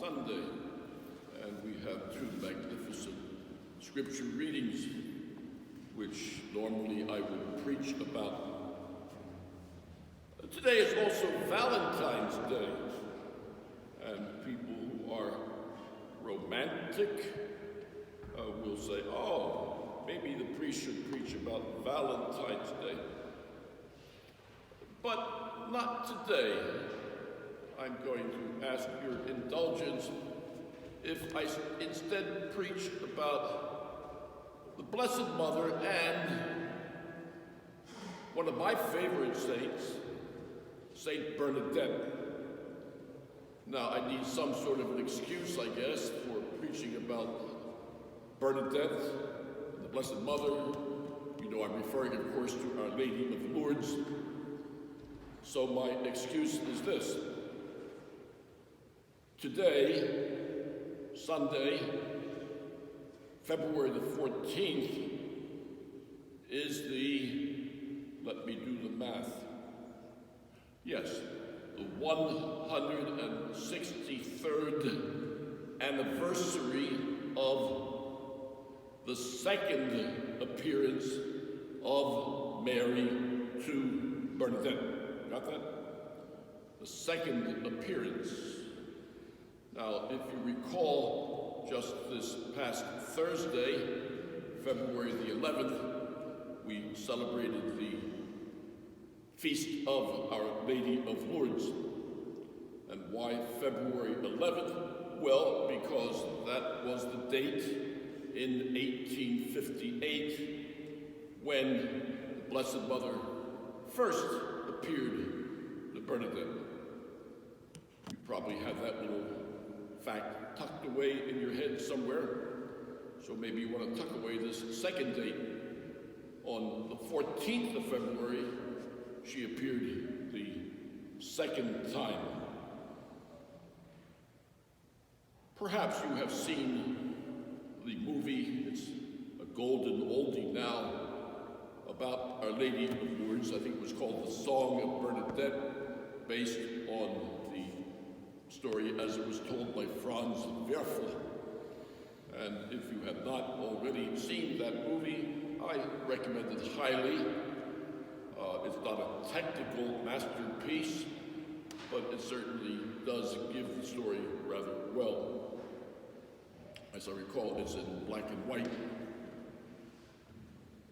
Sunday, and we have two magnificent scripture readings, which normally I would preach about. Today is also Valentine's Day, and people who are romantic will say, oh, maybe the priest should preach about Valentine's Day. But not today. I'm going to ask your indulgence if I instead preach about the Blessed Mother and one of my favorite saints, Saint Bernadette. Now, I need some sort of an excuse, I guess, for preaching about Bernadette, the Blessed Mother. You know, I'm referring, of course, to Our Lady of Lourdes. So my excuse is this. Today, Sunday, February the 14th, is let me do the math. Yes, the 163rd anniversary of the second appearance of Mary to Bernadette. Got that? The second appearance. Now, if you recall, just this past Thursday, February the 11th, we celebrated the Feast of Our Lady of Lourdes. And why February 11th? Well, because that was the date in 1858 when the Blessed Mother first appeared to Bernadette. You probably have that little fact tucked away in your head somewhere, so maybe you want to tuck away this second date. On the 14th of February, she appeared the second time. Perhaps you have seen the movie, it's a golden oldie now, about Our Lady of Lourdes. I think it was called The Song of Bernadette, based on the story as it was told by Franz Werfel. And if you have not already seen that movie, I recommend it highly. It's not a technical masterpiece, but it certainly does give the story rather well. As I recall, it's in black and white.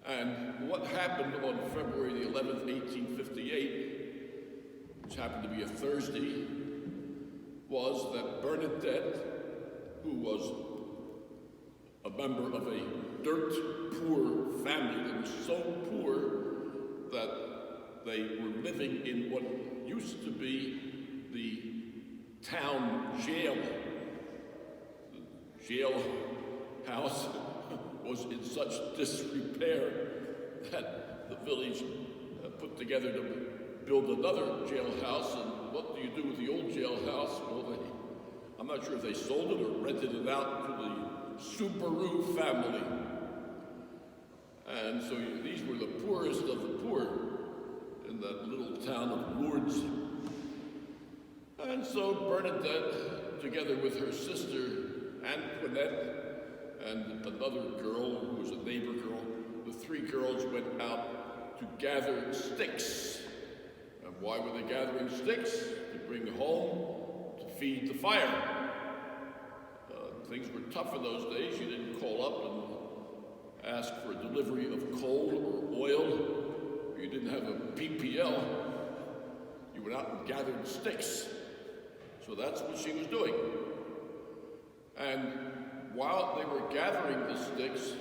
And what happened on February the 11th, 1858, which happened to be a Thursday, was that Bernadette, who was a member of a dirt poor family that was so poor that they were living in what used to be the town jail. The jail house was in such disrepair that the village put together to build another jailhouse. And what do you do with the old jailhouse? Well, I'm not sure if they sold it or rented it out to the Subaru family. And so these were the poorest of the poor in that little town of Lourdes. And so Bernadette, together with her sister Antoinette and another girl who was a neighbor girl, the three girls went out to gather sticks. And why were they gathering sticks? To bring home to feed the fire. Things were tough in those days. You didn't call up and ask for a delivery of coal or oil, or you didn't have a PPL. You went out and gathered sticks. So that's what she was doing. And while they were gathering the sticks,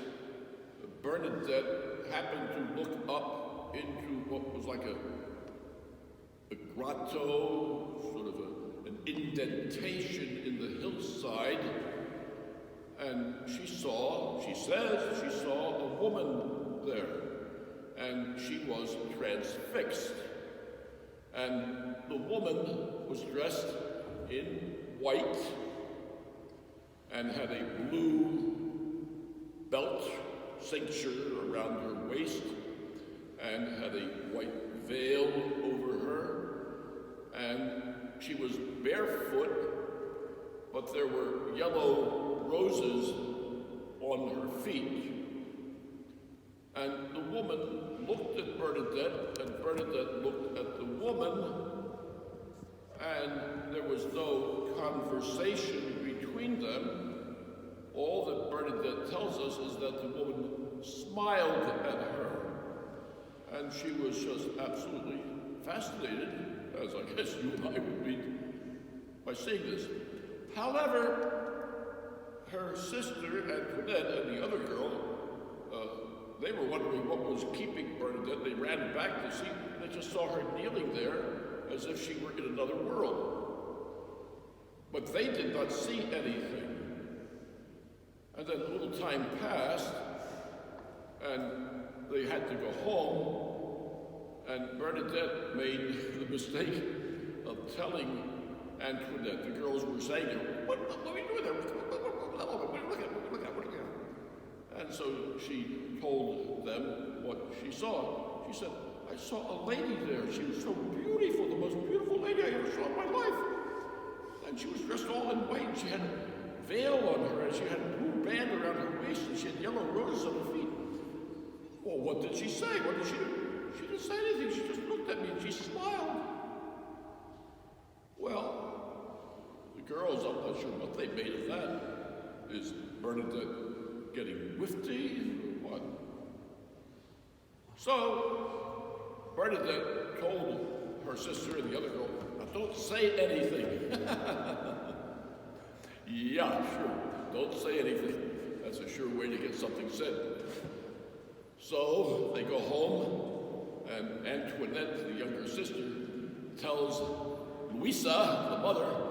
Bernadette happened to look up into what was like a grotto, sort of an indentation in the hillside. And she saw a woman there, and she was transfixed. And the woman was dressed in white and had a blue belt cincture around her waist and had a white veil over her. And she was barefoot, but there were yellow roses on her feet. And the woman looked at Bernadette, and Bernadette looked at the woman, and there was no conversation between them. All that Bernadette tells us is that the woman smiled at her, and she was just absolutely fascinated, as I guess you and I would be, by seeing this. However, her sister Antoinette and the other girl, they were wondering what was keeping Bernadette. They ran back to see, and they just saw her kneeling there as if she were in another world. But they did not see anything. And then a little time passed, and they had to go home, and Bernadette made the mistake of telling Antoinette. The girls were saying, what are you doing there? Look at. And so she told them what she saw. She said, I saw a lady there. She was so beautiful, the most beautiful lady I ever saw in my life. And she was dressed all in white. She had a veil on her, and she had a blue band around her waist, and she had yellow roses on her feet. Well, what did she say? What did she do? She didn't say anything. She just looked at me, and she smiled. Well, the girls, I'm not sure what they made of that. Is Bernadette getting whiffy or what? So, Bernadette told her sister and the other girl, now don't say anything. Yeah, sure, don't say anything. That's a sure way to get something said. So, they go home, and Antoinette, the younger sister, tells Louisa, the mother,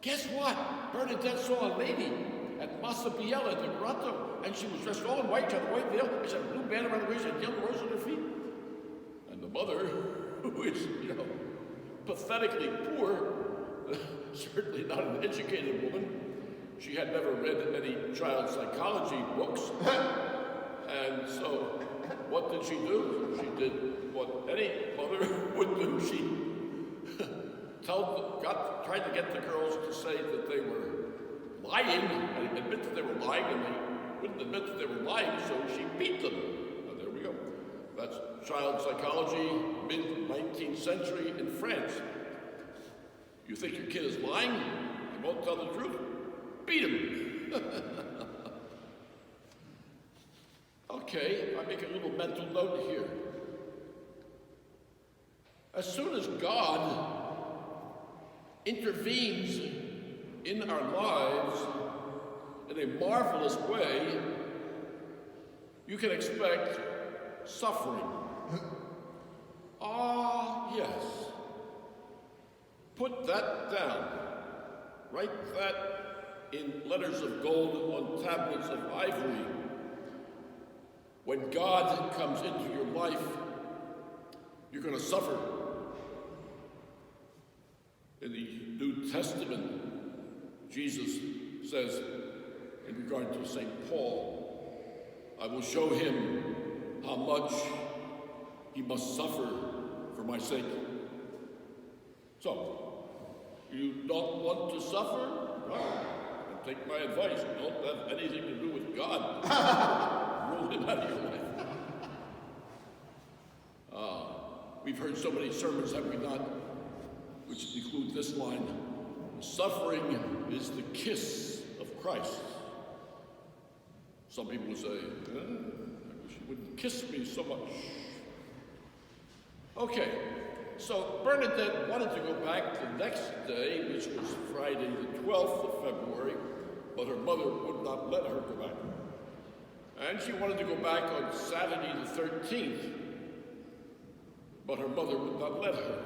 guess what? Bernadette saw a lady at Massabielle at the grotto, and she was dressed all in white, she had a white veil, she had a blue band around her waist, and yellow rose on her feet. And the mother, who is, pathetically poor, certainly not an educated woman, she had never read any child psychology books, and so what did she do? She did what any mother would do. She tried to get the girls to say that they were lying, and admit that they were lying, and they wouldn't admit that they were lying, so she beat them. And there we go. That's child psychology, mid-19th century in France. You think your kid is lying? He won't tell the truth? Beat him. Okay, I make a little mental note here. As soon as God intervenes in our lives in a marvelous way, you can expect suffering. Ah, yes. Put that down. Write that in letters of gold on tablets of ivory. When God comes into your life, you're going to suffer. In the New Testament, Jesus says, in regard to St. Paul, I will show him how much he must suffer for my sake. So, you don't want to suffer? Well, take my advice. Don't have anything to do with God. Rule him out of your life. We've heard so many sermons, have we not? Which include this line, suffering is the kiss of Christ. Some people say, I wish you wouldn't kiss me so much. Okay, so Bernadette wanted to go back the next day, which was Friday the 12th of February, but her mother would not let her go back. And she wanted to go back on Saturday the 13th, but her mother would not let her.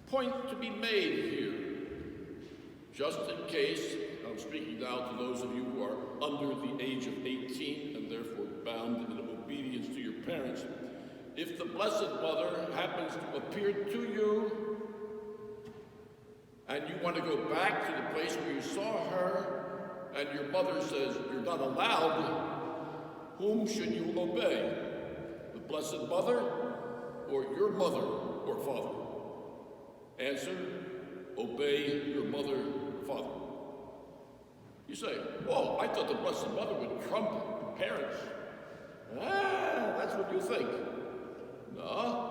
Point to be made here, just in case, I'm speaking now to those of you who are under the age of 18 and therefore bound in obedience to your parents. If the Blessed Mother happens to appear to you and you want to go back to the place where you saw her and your mother says you're not allowed, whom should you obey? The Blessed Mother or your mother or father? Answer, obey your mother and father. You say, oh, I thought the Blessed Mother would trump parents. That's what you think. No.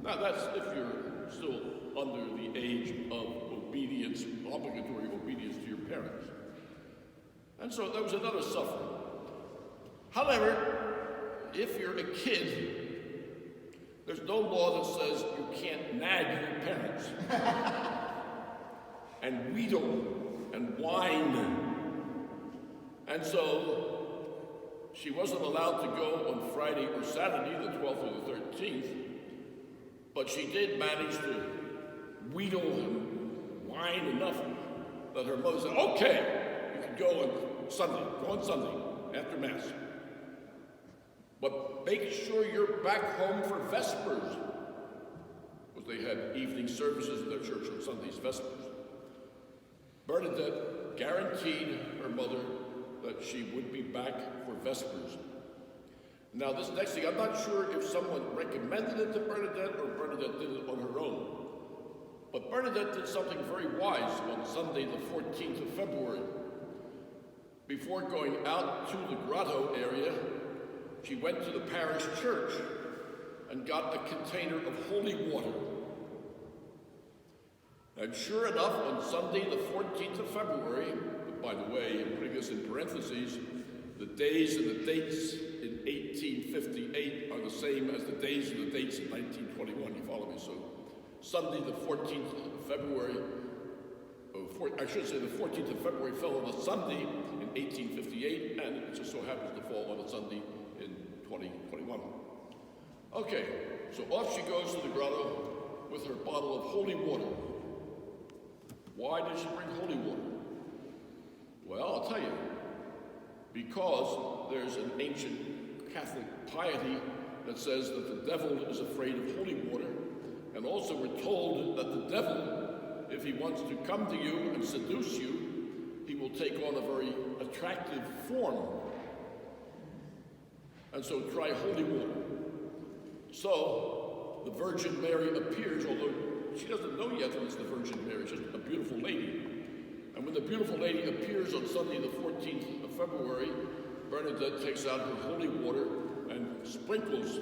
Now that's if you're still under the age of obedience, obligatory obedience to your parents. And so there was another suffering. However, if you're a kid, there's no law that says you can't nag your parents and wheedle and whine. And so she wasn't allowed to go on Friday or Saturday, the 12th or the 13th, but she did manage to wheedle and whine enough that her mother said, okay, you can go on Sunday, after Mass. But make sure you're back home for Vespers, because they had evening services in their church on Sundays, Vespers. Bernadette guaranteed her mother that she would be back for Vespers. Now this next thing, I'm not sure if someone recommended it to Bernadette or Bernadette did it on her own. But Bernadette did something very wise on Sunday the 14th of February. Before going out to the grotto area, she went to the parish church and got a container of holy water. And sure enough, on Sunday the 14th of February, by the way, I'm putting this in parentheses, the days and the dates in 1858 are the same as the days and the dates in 1921, you follow me? So Sunday the 14th of February, I should say the 14th of February fell on a Sunday in 1858, and it just so happens to fall on a Sunday in 2021. Okay, so off she goes to the grotto with her bottle of holy water. Why did she bring holy water? Well, I'll tell you. Because there's an ancient Catholic piety that says that the devil is afraid of holy water, and also we're told that the devil, if he wants to come to you and seduce you, he will take on a very attractive form. And so try holy water. So the Virgin Mary appears, although she doesn't know yet that it's the Virgin Mary, it's just a beautiful lady. And when the beautiful lady appears on Sunday the 14th of February, Bernadette takes out her holy water and sprinkles.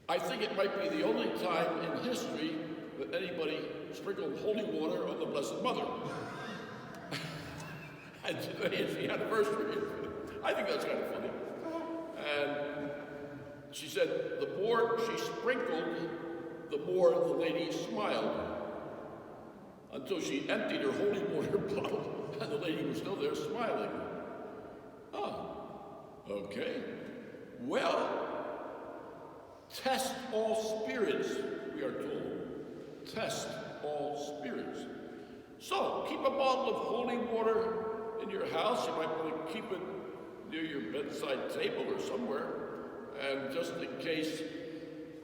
I think it might be the only time in history that anybody sprinkled holy water on the Blessed Mother. And today is the anniversary. I think that's kind of funny. And she said the more she sprinkled, the more the lady smiled. Until she emptied her holy water bottle, and the lady was still there smiling. Okay. Well, test all spirits, we are told. Test all spirits. So, keep a bottle of holy water in your house. You might want to keep it near your bedside table or somewhere. And just in case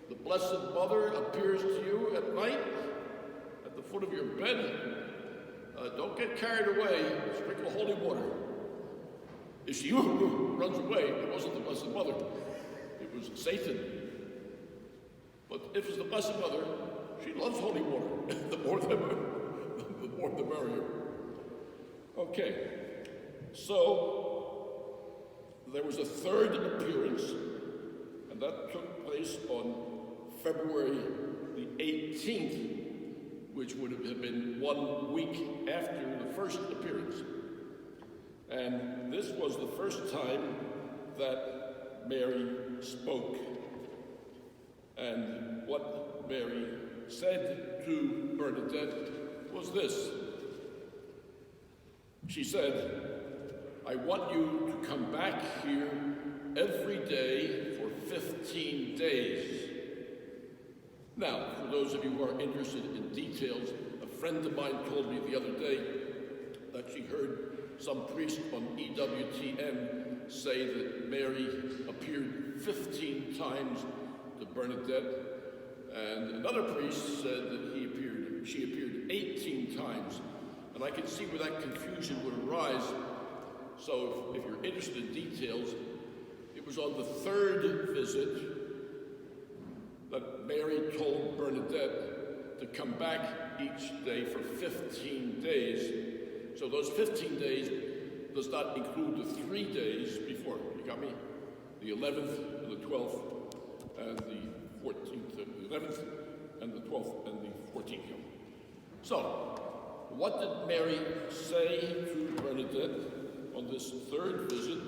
the Blessed Mother appears to you at night, at the foot of your bed, don't get carried away. Sprinkle holy water. If she runs away, it wasn't the Blessed Mother. It was Satan. But if it's the Blessed Mother, she loves holy water. the more the merrier. Okay. So there was a third appearance, and that took place on February the 18th, which would have been 1 week after the first appearance. And this was the first time that Mary spoke. And what Mary said to Bernadette was this. She said, I want you to come back here every day for 15 days. Now, for those of you who are interested in details, a friend of mine told me the other day that she heard some priest on EWTN say that Mary appeared 15 times to Bernadette, and another priest said that she appeared 18 times. And I can see where that confusion would arise. So if you're interested in details, it was on the third visit that Mary told Bernadette to come back each day for 15 days. So those 15 days does not include the 3 days before. You got me? The 11th and the 12th and the 14th, the 11th and the 12th and the 14th. So, what did Mary say to Bernadette on this third visit,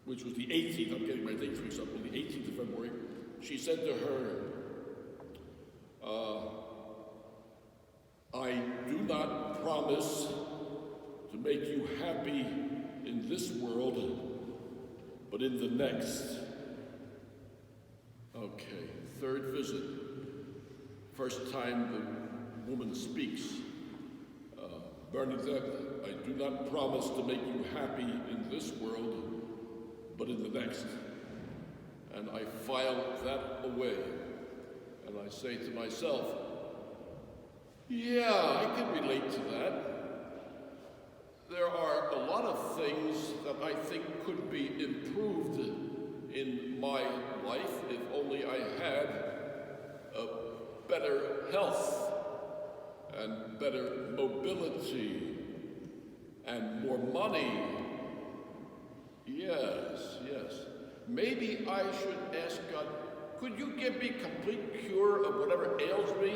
which was the 18th, I'm getting my dates mixed up, on the 18th of February? She said to her, I do not promise to make you happy in this world, but in the next. Okay, third visit. First time the woman speaks. Bernadette, I do not promise to make you happy in this world, but in the next. And I file that away. And I say to myself, yeah, I can relate to that. There are a lot of things that I think could be improved in my life if only I had better health and better mobility and more money. Yes. Maybe I should ask God, could you give me complete cure of whatever ails me?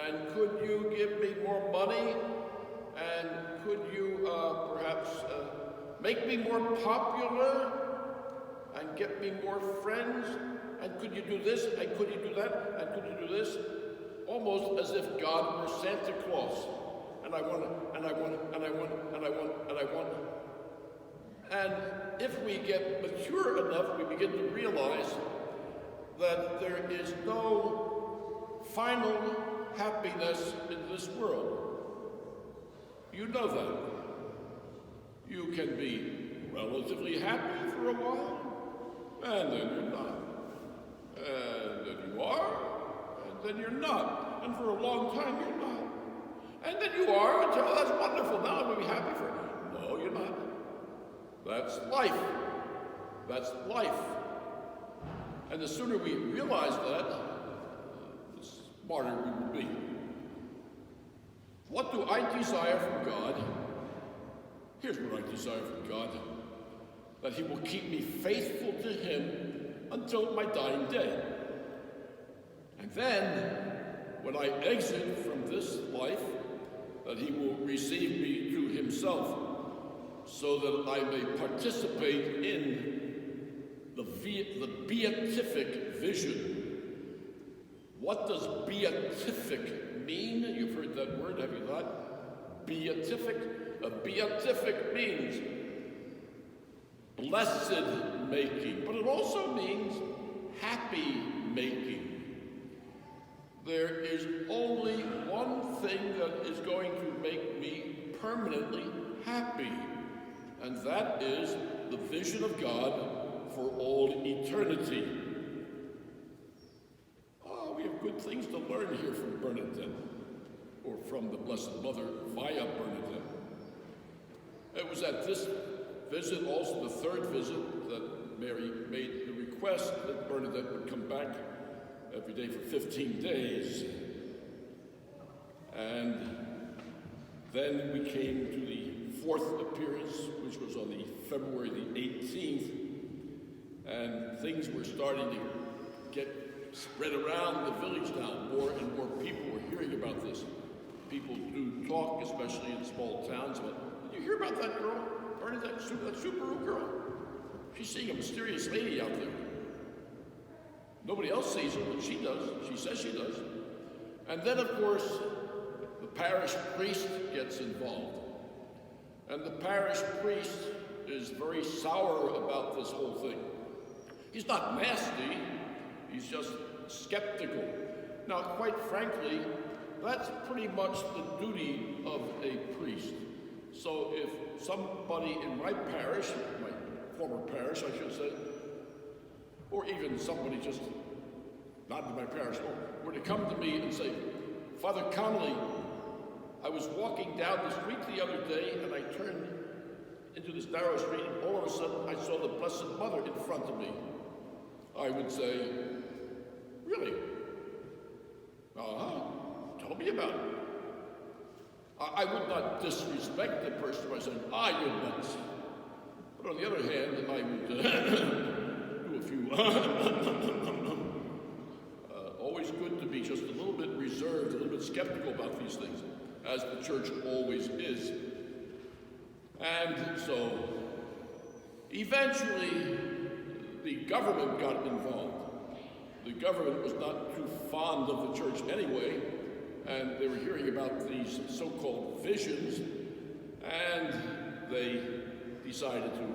And could you give me more money? And could you perhaps make me more popular? And get me more friends? And could you do this? And could you do that? And could you do this? Almost as if God were Santa Claus. And I want, and I want, and I want, and I want, and I want. And if we get mature enough, we begin to realize that there is no final happiness in this world. You know that. You can be relatively happy for a while, and then you're not. And then you are, and then you're not. And for a long time, you're not. And then you are until, oh, that's wonderful, now I'm going to be happy for it. No, you're not. That's life. That's life. And the sooner we realize that, the smarter we will be. What do I desire from God? Here's what I desire from God. That He will keep me faithful to Him until my dying day. And then, when I exit from this life, that He will receive me to Himself, so that I may participate in the beatific vision. What does beatific mean? You've heard that word, have you not? Beatific? A beatific means blessed making, but it also means happy making. There is only one thing that is going to make me permanently happy, and that is the vision of God for all eternity. Oh, we have good things to learn here from Bernadette, or from the Blessed Mother via Bernadette. It was at this visit, also the third visit, that Mary made the request that Bernadette would come back every day for 15 days. And then we came to the fourth appearance, which was on the February the 18th, and things were starting to get spread around the village now. More and more people were hearing about this. People do talk, especially in small towns, about, did you hear about that girl? Bernadette, that Subaru girl? She's seeing a mysterious lady out there. Nobody else sees her, but she does. She says she does. And then, of course, the parish priest gets involved. And the parish priest is very sour about this whole thing. He's not nasty, he's just skeptical. Now, quite frankly, that's pretty much the duty of a priest. So if somebody in my parish, my former parish, I should say, or even somebody just not in my parish, were to come to me and say, Father Connolly, I was walking down the street the other day and I turned into this narrow street and all of a sudden I saw the Blessed Mother in front of me. I would say, Really? Tell me about it. I would not disrespect the person by saying, you're nuts. But on the other hand, I would do a few always good to be just a little bit reserved, a little bit skeptical about these things, as the church always is. And so, eventually, the government got involved. The government was not too fond of the church anyway, and they were hearing about these so-called visions, and they decided to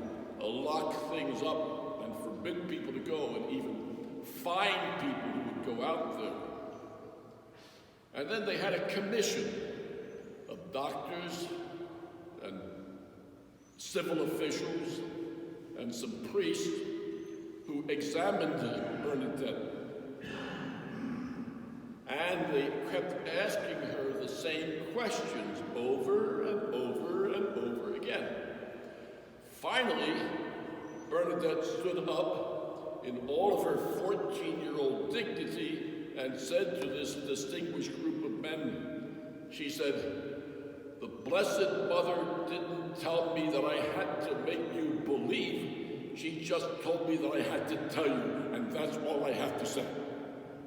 lock things up and forbid people to go, and even fine people who would go out there. And then they had a commission of doctors and civil officials and some priests who examined Bernadette. And they kept asking her the same questions over and over and over again. Finally, Bernadette stood up in all of her 14-year-old dignity and said to this distinguished group of men, she said, "The Blessed Mother didn't tell me that I had to make you believe. She just told me that I had to tell you, and that's all I have to say."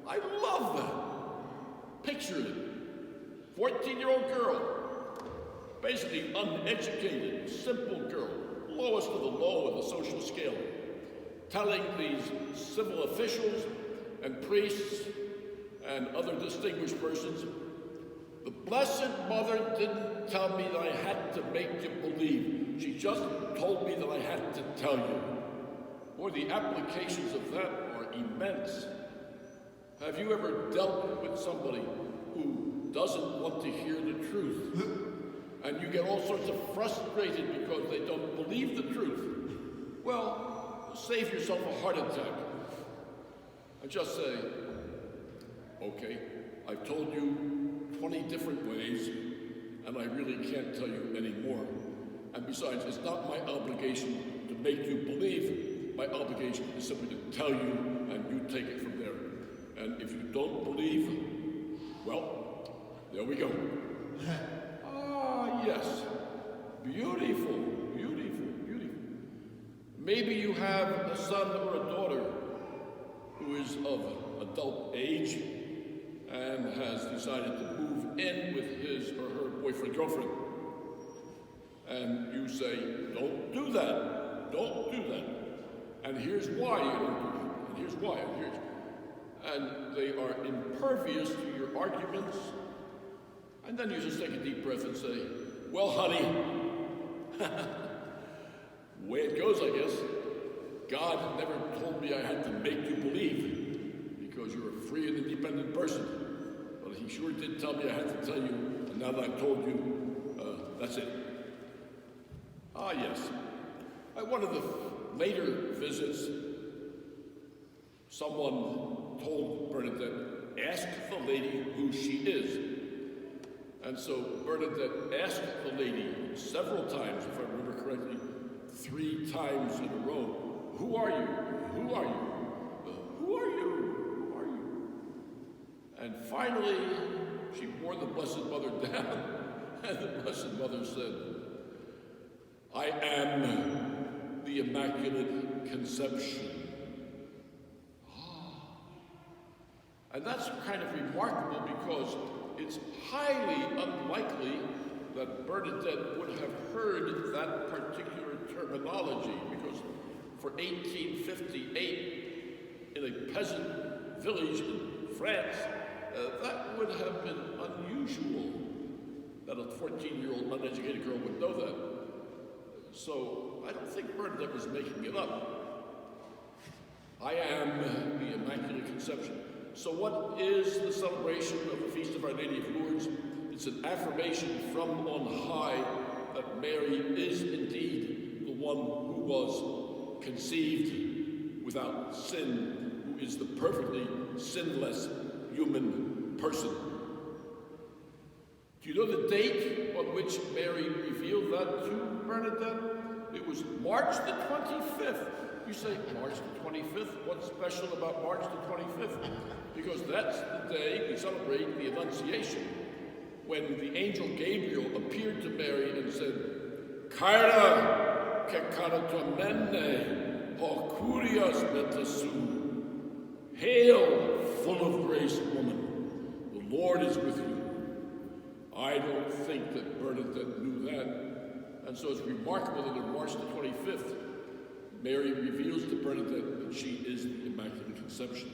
I love that. Picture it. 14-year-old girl, basically uneducated, simple girl, lowest of the low of the social scale, telling these civil officials and priests and other distinguished persons, "The Blessed Mother didn't tell me that I had to make you believe. She just told me that I had to tell you." Boy, the applications of that are immense. Have you ever dealt with somebody who doesn't want to hear the truth? And you get all sorts of frustrated because they don't believe the truth. Well, save yourself a heart attack. And just say, "Okay, I've told you 20 different ways, and I really can't tell you any more. And besides, it's not my obligation to make you believe. My obligation is simply to tell you, and you take it from there. And if you don't believe, well, there we go." Yes. Beautiful, beautiful, beautiful. Maybe you have a son or a daughter who is of adult age and has decided to move in with his or her boyfriend, girlfriend. And you say, "Don't do that. Don't do that. And here's why you don't do that. And here's why. And they are impervious to your arguments. And then you just take a deep breath and say, "Well, honey," way it goes, I guess. "God never told me I had to make you believe, because you're a free and independent person. But he sure did tell me I had to tell you, and now that I've told you, that's it." Yes. At one of the later visits, someone told Bernadette, "Ask the lady who she is." And so Bernadette asked the lady several times, if I remember correctly, 3 times in a row, "Who are you? Who are you? Who are you? Who are you?" And finally, she wore the Blessed Mother down, and the Blessed Mother said, "I am the Immaculate Conception." And that's kind of remarkable because it's highly unlikely that Bernadette would have heard that particular terminology, because for 1858, in a peasant village in France, that would have been unusual that a 14-year-old uneducated girl would know that. So I don't think Bernadette was making it up. I am the Immaculate Conception. So what is the celebration of the Feast of Our Lady of Lourdes? It's an affirmation from on high that Mary is indeed the one who was conceived without sin, who is the perfectly sinless human person. Do you know the date on which Mary revealed that to Bernadette? It was March the 25th, You say March the 25th? What's special about March the 25th? Because that's the day we celebrate the Annunciation, when the angel Gabriel appeared to Mary and said, Kaira kekaratomene ho kurios metasu. Hail, full of grace, woman, the Lord is with you. I don't think that Bernadette knew that, and so it's remarkable that on March the 25th, Mary reveals to Bernadette that she is the Immaculate Conception.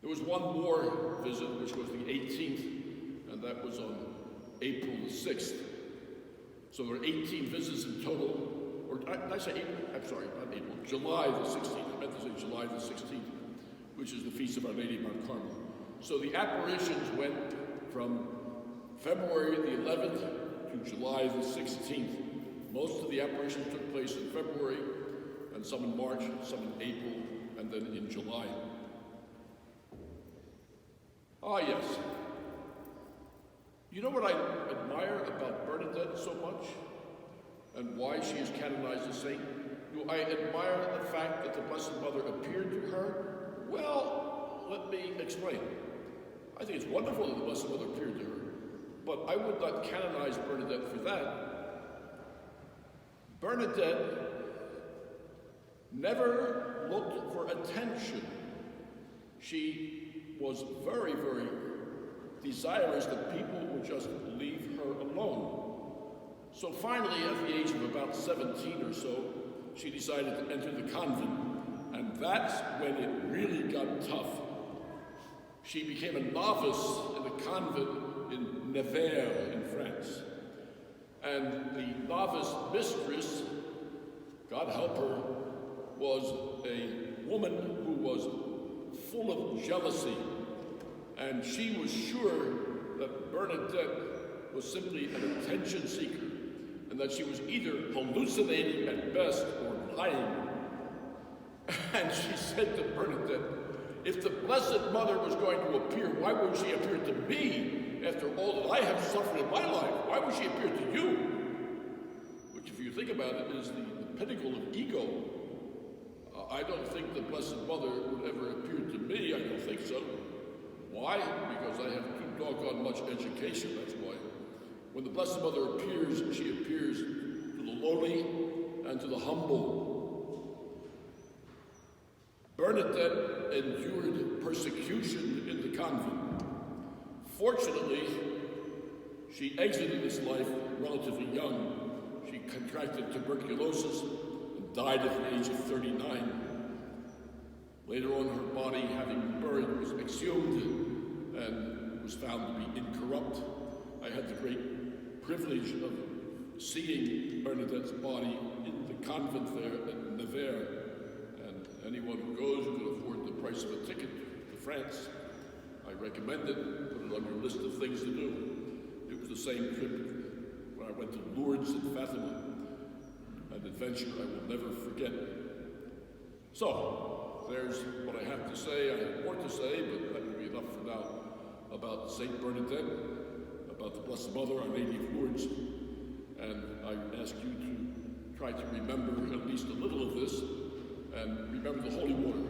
There was one more visit, which was the 18th, and that was on April the 6th. So there are 18 visits in total, or did I say April? I'm sorry, not April, July the 16th. I meant to say July the 16th, which is the feast of Our Lady of Mount Carmel. So the apparitions went from February the 11th to July the 16th. Most of the apparitions took place in February, and some in March, some in April, and then in July. Ah, yes. You know what I admire about Bernadette so much, and why she is canonized a saint? I admire the fact that the Blessed Mother appeared to her. Well, let me explain. I think it's wonderful that the Blessed Mother appeared to her, but I would not canonize Bernadette for that. Bernadette never looked for attention. She was very, very desirous that people would just leave her alone. So finally, at the age of about 17 or so, she decided to enter the convent, and that's when it really got tough. She became a novice in the convent in Nevers in France. And the novice mistress, God help her, was a woman who was full of jealousy. And she was sure that Bernadette was simply an attention seeker, and that she was either hallucinating at best or lying. And she said to Bernadette, if the Blessed Mother was going to appear, why would she appear to me? After all that I have suffered in my life, why would she appear to you? Which, if you think about it, is the pinnacle of ego. I don't think the Blessed Mother would ever appear to me. I don't think so. Why? Because I have too doggone much education, that's why. When the Blessed Mother appears, she appears to the lowly and to the humble. Bernadette endured persecution in the convent. Fortunately, she exited this life relatively young. She contracted tuberculosis and died at the age of 39. Later on, her body, having been buried, was exhumed and was found to be incorrupt. I had the great privilege of seeing Bernadette's body in the convent there at Nevers. And anyone who goes who can afford the price of a ticket to France, I recommend it. Put it on your list of things to do. It was the same trip when I went to Lourdes and Fatima, an adventure I will never forget. So, there's what I have to say. I have more to say, but that will be enough for now about Saint Bernadette, about the Blessed Mother, Our Lady of Lourdes, and I ask you to try to remember at least a little of this, and remember the holy water.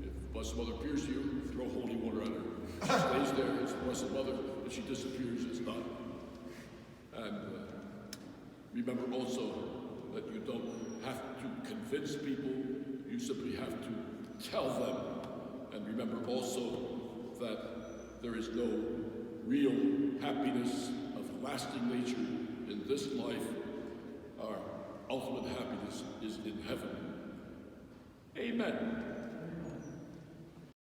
If the Blessed Mother appears to you, throw holy water at her. If she stays there, it's the Blessed Mother. If she disappears, it's not. And remember also that you don't have to convince people, you simply have to tell them. And remember also that there is no real happiness of lasting nature in this life. Our ultimate happiness is in heaven. Amen.